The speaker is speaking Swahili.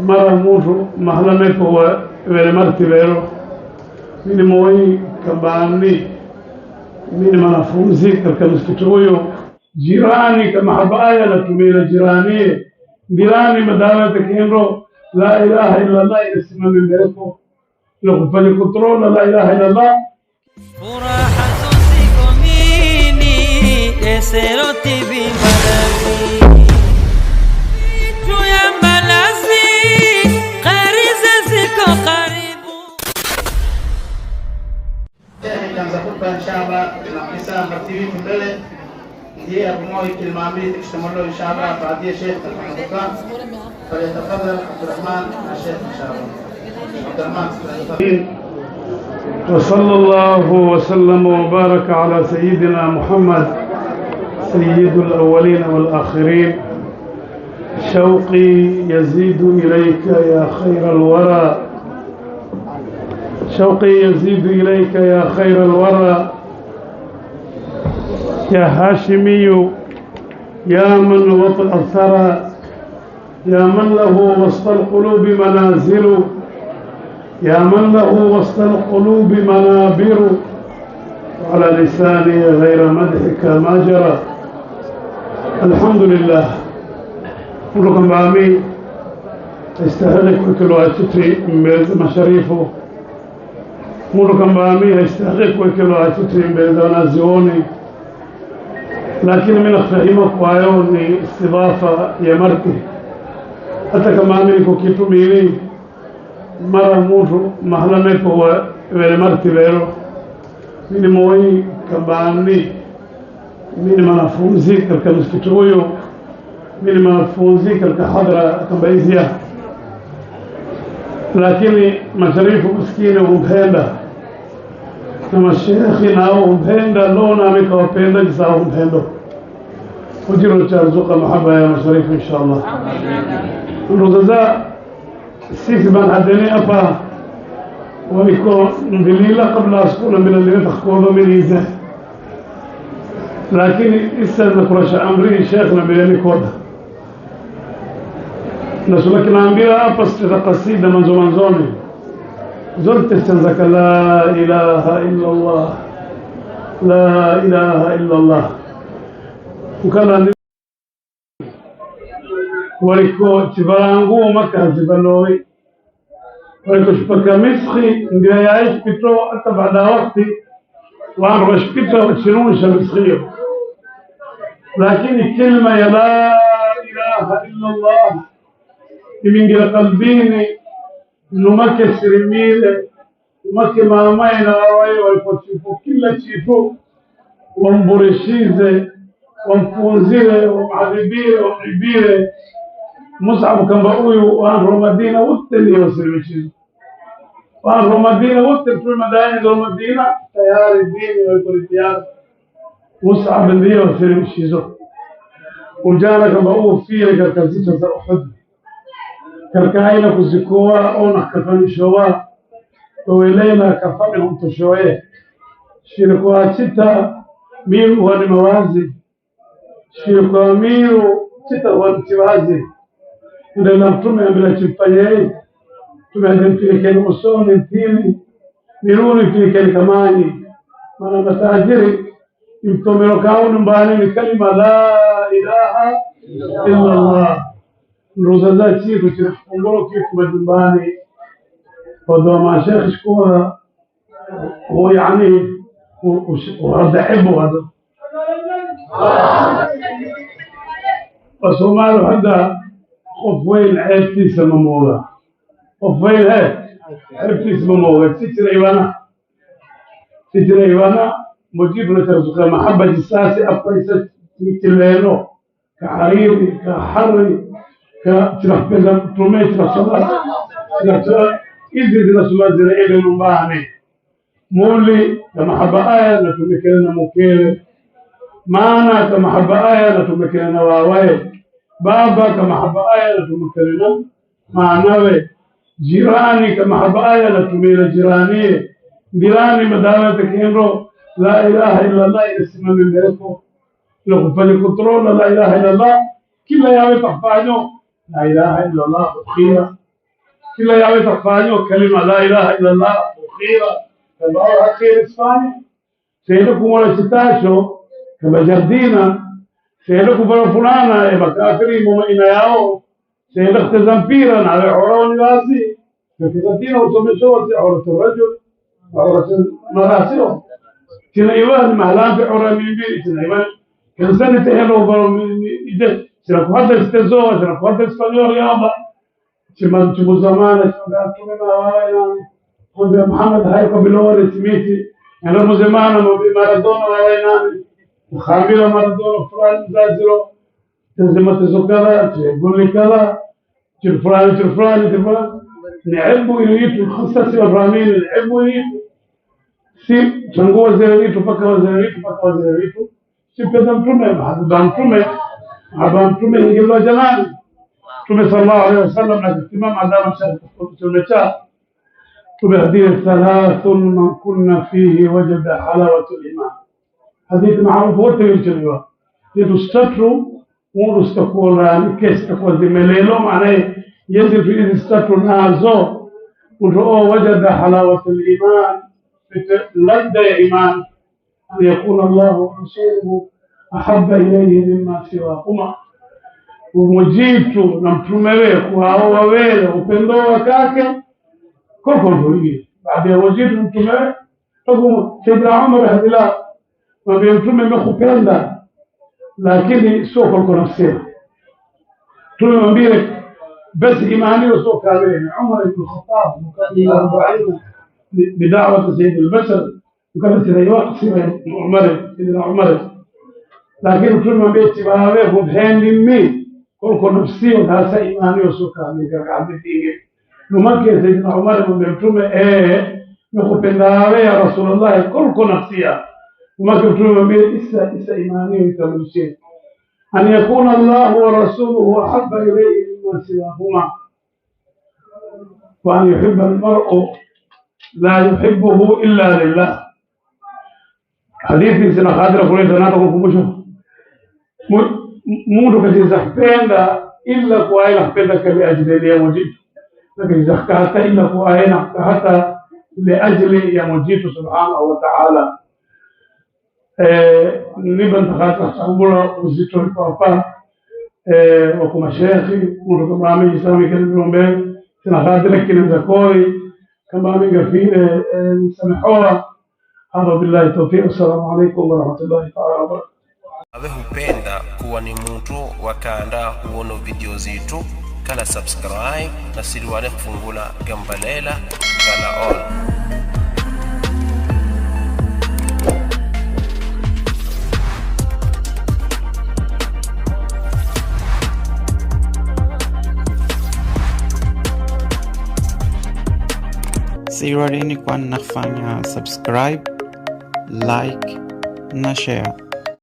mara mtu mahala mepo vile marti vero mimi moi kabani mimi mwanafunzi katika msikiti huyo jirani kama habaya la tumila jirani jirani madawa tekendo la ilaha illa allah isimame mbelepo na kufanya kontrola la ilaha illa allah furaha ziko nini esero tv malazi إن شاء الله نقيسها مرتبين في البلد دي أبو موي كلمة عمري تشتمل له إن شاء الله بعد الشيخ الحمد فليتفضل عبد الرحمن الشيخ إن شاء الله عبد الرحمن وصلى الله وسلم وبارك على سيدنا محمد سيد الأولين والآخرين شوقي يزيد إليك يا خير الورى شوقي يزيد إليك يا خير الورى يا هاشمي يا من وطئ الثرى يا من له وسط القلوب منازل يا من له وسط القلوب منابر على لساني غير مدحك ما جرى الحمد لله كلكم بعمي استهلك كل وقتي من مشاريفه Mundu kambami haistahiki kuwekelwa atuti mbele za wanazioni, lakini mimi nafahamu kwa hiyo ni istidafa ya marti. Hata kama mimi niko kitu mimi mara mtu mahala mepo vile marti vero mimi moi kambami mimi mwanafunzi katika msikiti huyo mimi mwanafunzi katika hadhara kambaizia lakini masharifu maskini humpenda na mashekhi nao humpenda lona amekawapenda jisa humpendo ujiro charzuka mahaba ya masharifu inshallah nduzaza sisi banadeni hapa waliko mbilila kabla askuna bila limetakkodo miliza lakini isa nakurasha amri sheikhna bilani koda نسولك نعمبيرا أبس قصيدة منزوني زلت استنزك لا إله إلا الله لا إله إلا الله وكان ولكو تبرانغو مكة تبلوي ولكو شبكة مسخي ندير يعيش بيتو حتى بعد وقتي وعن رش بيتو وتشيرون شمسخيه لكن الكلمة يا لا إله إلا الله imingira qalbini numake sirimile numake maamaye na wawaye walipochifu kila chifu wamburishize wamfunzile wamhadibile wamibile Mus'ab kamba huyu wa Madina wote ndio sirimishizo wa Madina wote kwa madani za Madina tayari dini walikuwa Mus'ab ndio sirimishizo ujana kamba huyu fie katika zita za Uhud كالكاينة كزكوة أو نكفن شوا وإلينا كفنهم تشويه شركوا ستة ميل والموازي شركوا ميل ستة والموازي إذا لم تمع بلا تفاية تمع في كل مصون التيني ميلون في كل كماني من المتاجر يمتمروا كون باني كلمة لا إله إلا الله روزا تشيكو تفunguro kitu majumbani kwa mashekhi shukura هو يعني وهذا يحبه هذا بس هو ماله هذا خفوين عيبتي سمموها خفوين عيبتي سمموها تتر ايوانا مجيب لترزق محبة جساسي أبقى يتلينو كحريري كحري كترح بيزا ترومي ترح صلاة إذن ترح صلاة زرائيل المباهني مولي كمحبة آية نتمكننا مكيري مانا كمحبة آية نتمكننا واواي بابا كمحبة آية نتمكننا معنوي جيراني كمحبة آية نتمكننا جيراني جيراني مدامة كينرو لا إله إلا الله اسمه من بيكو لو فلي كنترول لا إله إلا الله كلا ياوي تحفاجو la ilaha illa Allah bukhira kila yawe tafanywa kalima la ilaha illa Allah bukhira kama hakiri Spania sendo kumona chitacho kama jardina sendo kupara fulana ya makafiri muumina yao sendo kucheza mpira na wale oroni wazi kitatina usomeshote au rajul au marasio kina iwan mahlan fi orami mbili kina iwan كان سنة تهلو برو إذا سنكون هذا استزوا سنكون هذا إسبانيول يابا كمان تبو زمانة كمان تومنا وراينا هم محمد هاي قبلوا رسميتي يعني رمو زمانة مارادونا وراينا وخاميرا مارادونا فران زازلو تنزمت زكرا تقول لي كذا تفران نعبوا يريدوا خمسة الرامين نعبوا يريدوا سيب تنقوا زيريتو بكوا زيريتو سيبدا متومه هذا متومه يجيبوا جلال تومه صلى الله عليه وسلم الاهتمام عندما شاهد تبهدي ثلاث من كنا فيه وجد حلاوة الإيمان حديث معروف وتجربة يستطروا ونستقول راني كيستقول ذي مليلو معناه ينزل في يستطروا نازو وجد حلاوة الإيمان لدى إيمان أن يكون الله ورسوله أحب إليه مما سواهما ومجيتو نمتمره وهو upendo wake koko hili baada ya wajibu mtume sababu Sayyidina Umar hadila mwambie mtume nimekupenda lakini sio kwa nafsi tumemwambia basi imani sio kamili Umar ibn Khattab mkabila 40 بدعوة سيد البشر وكانت ريوات سيدنا عمر لكن كل ما بيتي بهاويه بهين مي كل نفسي وهذا إيماني وسكر من قاعدتي نمكن سيدنا عمر من بيتومه نخبناه يا رسول الله كل نفسيا وما كتومه بيت إسا إيماني وتمشي أن يكون الله ورسوله أحب إليه مما سواهما وأن يحب المرء لا يحبه إلا لله حديث سنة خادرة قولي سنة كمشو mundu kazizapenda illa kwa aina kupenda kali ajili ya mujitu lakini zakata illa kwa aina hata liajli ya mujitu subhanahu wa ta'ala niban takata sambula uzito papa wa kuma shekhi mundu kama amiji sami kalombe sina khadira kile zakoi kama amiga file samahoa hada billahi tawfiq assalamu alaykum wa rahmatullahi ta'ala wa barakatuh. Awe hupenda kuwa ni mtu wakaanda huono video zetu kala subscribe na siliwale kufungula gambalela kala all. Siradini kwa nafanya subscribe, like na share.